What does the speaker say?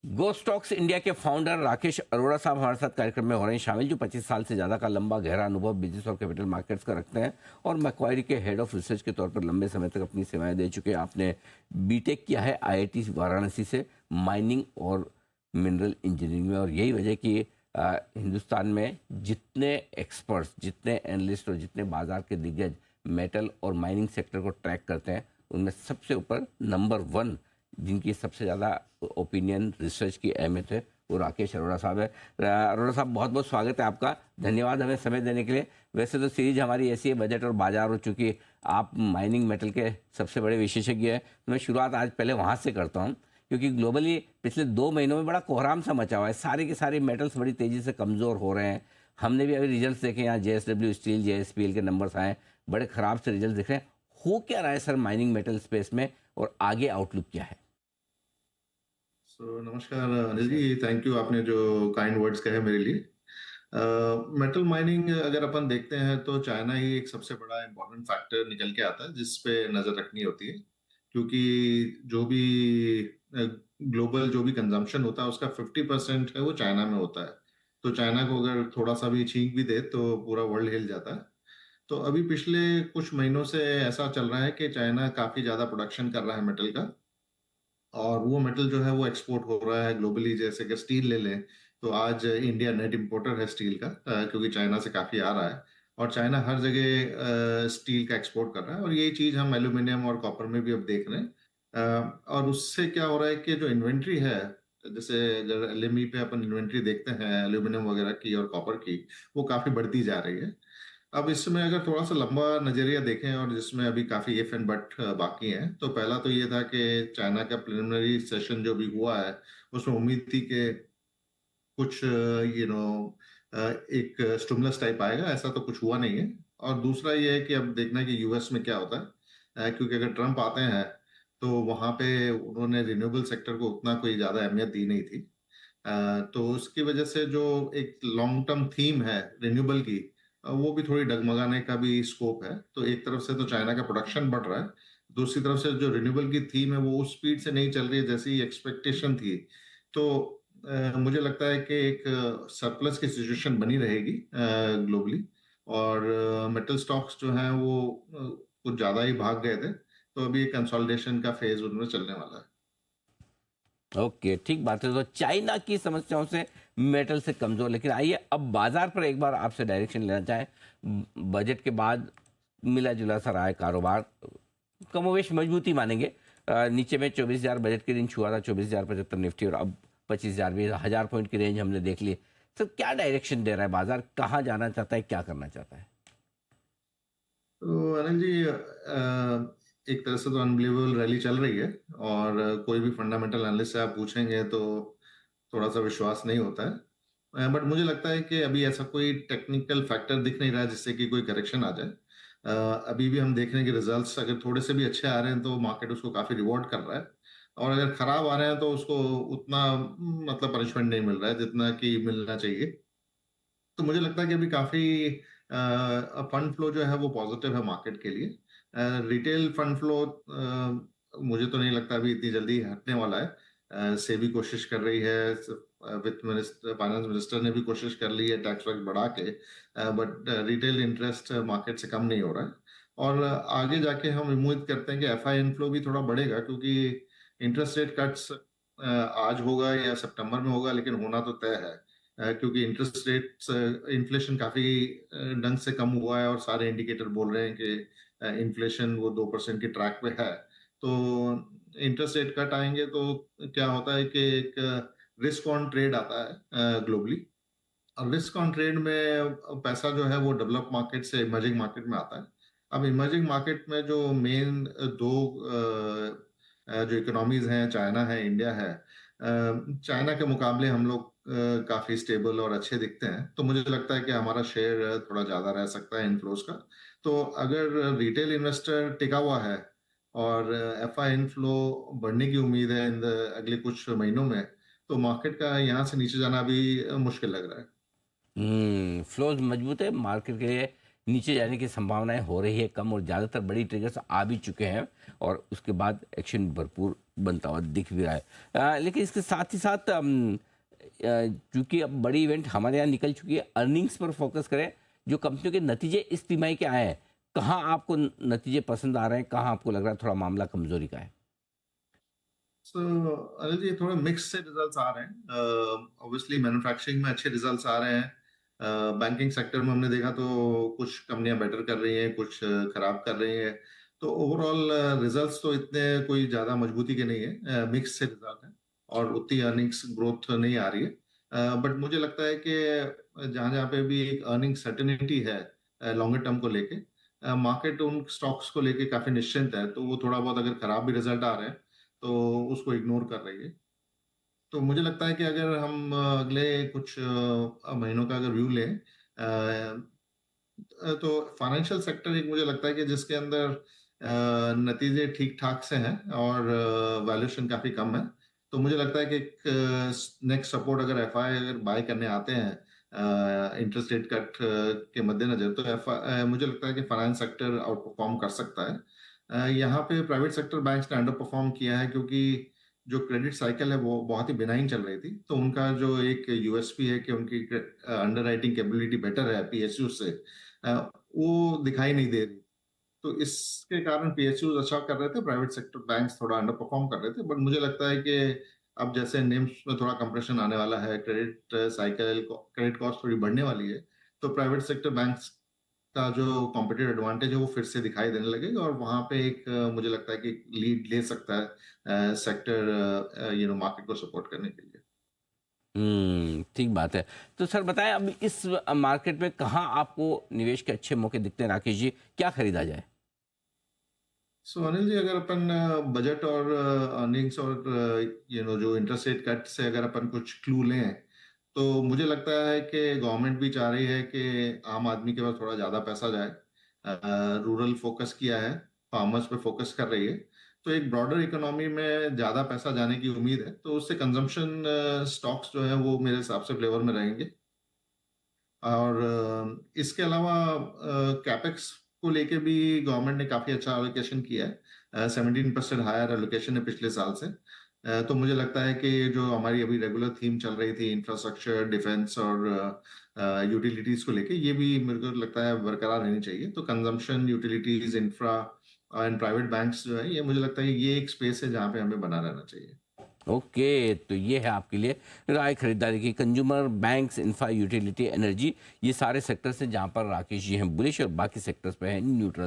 गो stocks India के founder Rakesh Arora साहब हमारे साथ कार्यक्रम में हो रहे हैं शामिल, जो 25 साल से ज़्यादा का लंबा गहरा अनुभव बिजनेस और कैपिटल मार्केट्स का रखते हैं और मैक्वायरी के हेड ऑफ रिसर्च के तौर पर लंबे समय तक अपनी सेवाएं दे चुके हैं। आपने बीटेक किया है आईआईटी वाराणसी से माइनिंग और मिनरल इंजीनियरिंग में, और यही वजह कि हिंदुस्तान में जितने एक्सपर्ट्स, जितने एनालिस्ट और जितने बाजार के दिग्गज मेटल और माइनिंग सेक्टर को ट्रैक करते हैं, उनमें सबसे ऊपर नंबर 1 जिनकी सबसे ज़्यादा ओपिनियन रिसर्च की अहमियत है वो राकेश अरोड़ा साहब है। अरोड़ा साहब, बहुत बहुत स्वागत है आपका, धन्यवाद हमें समय देने के लिए। वैसे तो सीरीज हमारी ऐसी है बजट और बाजार, हो चुकी आप माइनिंग मेटल के सबसे बड़े विशेषज्ञ हैं, तो मैं शुरुआत आज पहले वहाँ से करता हूँ, क्योंकि ग्लोबली पिछले 2 महीनों में बड़ा कोहराम सा मचा हुआ है, सारे के सारे मेटल्स बड़ी तेज़ी से कमज़ोर हो रहे हैं। हमने भी अभी रिजल्ट देखे, यहाँ JSW स्टील JSPL के नंबर्स आए, बड़े ख़राब से रिजल्ट दिख रहे हैं। हो क्या रहा है सर माइनिंग मेटल स्पेस में, और आगे आउटलुक क्या है? नमस्कार अनिल जी, थैंक यू आपने जो काइंड वर्ड्स कहे मेरे लिए। मेटल माइनिंग अगर अपन देखते हैं तो चाइना ही एक सबसे बड़ा इम्पोर्टेंट फैक्टर निकल के आता है जिस पे नजर रखनी होती है, क्योंकि जो भी ग्लोबल जो भी कंजम्पशन होता है उसका 50% है वो चाइना में होता है। तो चाइना को अगर थोड़ा सा भी छींक भी दे तो पूरा वर्ल्ड हिल जाता है। तो अभी पिछले कुछ महीनों से ऐसा चल रहा है कि चाइना काफी ज्यादा प्रोडक्शन कर रहा है मेटल का, और वो मेटल जो है वो एक्सपोर्ट हो रहा है ग्लोबली। जैसे कि स्टील ले लें तो आज इंडिया नेट इंपोर्टर है स्टील का, क्योंकि चाइना से काफी आ रहा है, और चाइना हर जगह स्टील का एक्सपोर्ट कर रहा है। और यही चीज हम एल्यूमिनियम और कॉपर में भी अब देख रहे हैं। और उससे क्या हो रहा है कि जो इन्वेंट्री है, जैसे अगर एलएमई पे अपन इन्वेंट्री देखते हैं एल्यूमिनियम वगैरह की और कॉपर की, वो काफी बढ़ती जा रही है। अब इसमें अगर थोड़ा सा लंबा नजरिया देखें, और जिसमें अभी काफी इफ एंड बट बाकी हैं, तो पहला तो ये था कि चाइना का प्रिलिमिनरी सेशन जो भी हुआ है उसमें उम्मीद थी कि कुछ एक स्टिमुलस टाइप आएगा। ऐसा तो कुछ हुआ नहीं है। और दूसरा ये है कि अब देखना है कि यूएस में क्या होता है, क्योंकि अगर ट्रम्प आते हैं तो वहां पे उन्होंने रिन्यूएबल सेक्टर को उतना कोई ज्यादा अहमियत दी नहीं थी। तो उसकी वजह से जो एक लॉन्ग टर्म थीम है रिन्यूएबल की, वो भी थोड़ी डगमगाने का भी स्कोप है। तो एक तरफ से तो चाइना का प्रोडक्शन बढ़ रहा है, दूसरी तरफ से जो रिन्यूएबल की थीम है वो उस स्पीड से नहीं चल रही है जैसी एक्सपेक्टेशन थी। तो मुझे लगता है कि एक सरप्लस की सिचुएशन बनी रहेगी ग्लोबली, और मेटल स्टॉक्स जो हैं वो कुछ ज्यादा ही भाग गए थे, तो अभी एक कंसोलिडेशन का फेज उनमें चलने वाला है। ओके, ठीक बात है। तो चाइना की समस्याओं से मेटल से कमजोर, लेकिन आइए अब बाजार पर एक बार आपसे डायरेक्शन लेना चाहें। बजट के बाद मिला जुला सा रहा है कारोबार, कमोवेश मजबूती मानेंगे। नीचे में 24,000 बजट के दिन छुआ था, 24,075 निफ्टी, और अब 25,000 भी, 1000 पॉइंट की रेंज हमने देख ली। सर क्या डायरेक्शन दे रहा है बाजार, कहाँ जाना चाहता है, क्या करना चाहता है? तो अनिल जी, एक तरह से तो अनबिलीवेबल रैली चल रही है, और कोई भी फंडामेंटल एनालिस्ट से आप पूछेंगे तो थोड़ा सा विश्वास नहीं होता है। बट मुझे लगता है कि अभी ऐसा कोई टेक्निकल फैक्टर दिख नहीं रहा है जिससे कि कोई करेक्शन आ जाए। अभी भी हम देख रहे हैं कि रिजल्ट्स अगर थोड़े से भी अच्छे आ रहे हैं तो मार्केट उसको काफी रिवॉर्ड कर रहा है, और अगर खराब आ रहे हैं तो उसको उतना मतलब पनिशमेंट नहीं मिल रहा है जितना कि मिलना चाहिए। तो मुझे लगता है कि अभी काफी फंड फ्लो जो है वो पॉजिटिव है मार्केट के लिए। रिटेल फंड फ्लो मुझे तो नहीं लगता अभी इतनी जल्दी हटने वाला है। सेबी कोशिश कर रही है, वित्त मिनिस्टर फाइनेंस मिनिस्टर ने भी कोशिश कर ली है टैक्स वैक्स बढ़ा के, बट रिटेल इंटरेस्ट मार्केट से कम नहीं हो रहा है। और आगे जाके हम उम्मीद करते हैं कि एफआई इनफ्लो भी थोड़ा बढ़ेगा, क्योंकि इंटरेस्ट रेट कट्स आज होगा या सितंबर में होगा, लेकिन होना तो तय है। क्योंकि इंटरेस्ट रेट्स, इन्फ्लेशन काफी ढंग से कम हुआ है, और सारे इंडिकेटर बोल रहे हैं कि इन्फ्लेशन वो 2% की ट्रैक पे है। तो इंटरेस्ट रेट कट आएंगे तो क्या होता है कि एक रिस्क ऑन ट्रेड आता है ग्लोबली, और रिस्क ऑन ट्रेड में पैसा जो है वो डेवलप मार्केट से इमर्जिंग मार्केट में आता है। अब इमर्जिंग मार्केट में जो मेन दो जो इकोनॉमीज हैं, चाइना है, इंडिया है। चाइना के मुकाबले हम लोग काफी स्टेबल और अच्छे दिखते हैं, तो मुझे लगता है कि हमारा शेयर थोड़ा ज्यादा रह सकता है इनफ्लोज का। तो अगर रिटेल इन्वेस्टर टिका हुआ है और एफआई इनफ्लो बढ़ने की उम्मीद है इन अगले कुछ महीनों में, तो मार्केट का यहाँ से नीचे जाना भी मुश्किल लग रहा है। फ्लोज मजबूत है, मार्केट के नीचे जाने की संभावनाएं हो रही है कम, और ज़्यादातर बड़ी ट्रिगर्स आ भी चुके हैं, और उसके बाद एक्शन भरपूर बनता हुआ दिख भी रहा है। लेकिन इसके साथ ही साथ चूंकि अब बड़ी इवेंट हमारे यहाँ निकल चुकी है, अर्निंग्स पर फोकस करें। जो कंपनियों के नतीजे इस तिमाही के आए हैं, कहाँ आपको नतीजे पसंद आ रहे हैं, कहाँ आपको लग रहा है थोड़ा मामला कमजोरी का है? सो अनिल जी, थोड़े मिक्स से रिजल्ट्स आ रहे हैं। ऑब्वियसली मैन्युफैक्चरिंग में अच्छे रिजल्ट्स आ रहे हैं। बैंकिंग सेक्टर में हमने देखा तो कुछ कंपनियां बेटर कर रही हैं, कुछ खराब कर रही हैं। तो ओवरऑल रिजल्ट्स तो इतने कोई ज्यादा मजबूती के नहीं है, मिक्स से रिजल्ट है और उतनी अर्निंग्स ग्रोथ नहीं आ रही है। बट मुझे लगता है कि जहां जहां पे भी एक अर्निंग सर्टेनिटी है लॉन्गर टर्म को लेके, मार्केट उन स्टॉक्स को लेके काफी निश्चिंत है। तो वो थोड़ा बहुत अगर खराब भी रिजल्ट आ रहे हैं तो उसको इग्नोर कर रही है। तो मुझे लगता है कि अगर हम अगले कुछ महीनों का अगर व्यू लें, तो फाइनेंशियल सेक्टर एक मुझे लगता है कि जिसके अंदर नतीजे ठीक ठाक से हैं और वैल्यूएशन काफी कम है। तो मुझे लगता है कि एक नेक्स्ट सपोर्ट अगर एफआई अगर बाय करने आते हैं इंटरेस्ट रेट कट के मद्देनजर, तो मुझे लगता है कि फाइनेंस सेक्टर आउट परफॉर्म कर सकता है। यहाँ पे प्राइवेट सेक्टर बैंक्स ने अंडर परफॉर्म किया है क्योंकि जो क्रेडिट साइकिल है वो बहुत ही बिनाइन चल रही थी। तो उनका जो एक यूएसपी है कि उनकी अंडरराइटिंग कैपेबिलिटी बेटर है पीएसयू से, वो दिखाई नहीं दे रही। तो इसके कारण पीएसयू अच्छा कर रहे थे, प्राइवेट सेक्टर बैंक्स थोड़ा अंडर परफॉर्म कर रहे थे। बट मुझे लगता है कि अब जैसे निम्स में थोड़ा कंप्रेशन आने वाला है, क्रेडिट साइकिल क्रेडिट कॉस्ट थोड़ी बढ़ने वाली है, तो प्राइवेट सेक्टर बैंक्स का जो कॉम्पिटिटिव एडवांटेज है वो फिर से दिखाई देने लगेगा और वहां पे एक मुझे लगता है कि लीड ले सकता है सेक्टर मार्केट को सपोर्ट करने के लिए। ठीक बात है। तो सर बताएं, अब इस मार्केट में कहाँ आपको निवेश के अच्छे मौके दिखते हैं राकेश जी, क्या खरीदा जाए? सो अनिल जी, अगर अपन बजट और अर्निंग्स और जो इंटरेस्ट रेट कट से अगर अपन कुछ क्लू लें, तो मुझे लगता है कि गवर्नमेंट भी चाह रही है कि आम आदमी के पास थोड़ा ज्यादा पैसा जाए। रूरल फोकस किया है, फार्मर्स पे फोकस कर रही है। तो एक ब्रॉडर इकोनॉमी में ज्यादा पैसा जाने की उम्मीद है, तो उससे कंजम्पशन स्टॉक्स जो है वो मेरे हिसाब से फ्लेवर में रहेंगे। और इसके अलावा कैपेक्स को लेके भी गवर्नमेंट ने काफी अच्छा एलोकेशन किया है। 17% हायर एलोकेशन है पिछले साल से। तो मुझे लगता है कि जो हमारी अभी रेगुलर थीम चल रही थी इंफ्रास्ट्रक्चर, डिफेंस और यूटिलिटीज को लेके, ये भी मेरे को लगता है बरकरार रहनी चाहिए। तो consumption, utilities, infra and private banks जो है, ये मुझे लगता है ये एक स्पेस है जहाँ पे हमें बना रहना चाहिए। ओके, तो ये है आपके लिए राय खरीदारी की। Consumer, banks, infra, utility, energy, ये सारे सेक्टर्स हैं जहाँ पर राकेश जी हैं बुलिश और बाकी सेक्टर्स पे हैं न्यूट्रल।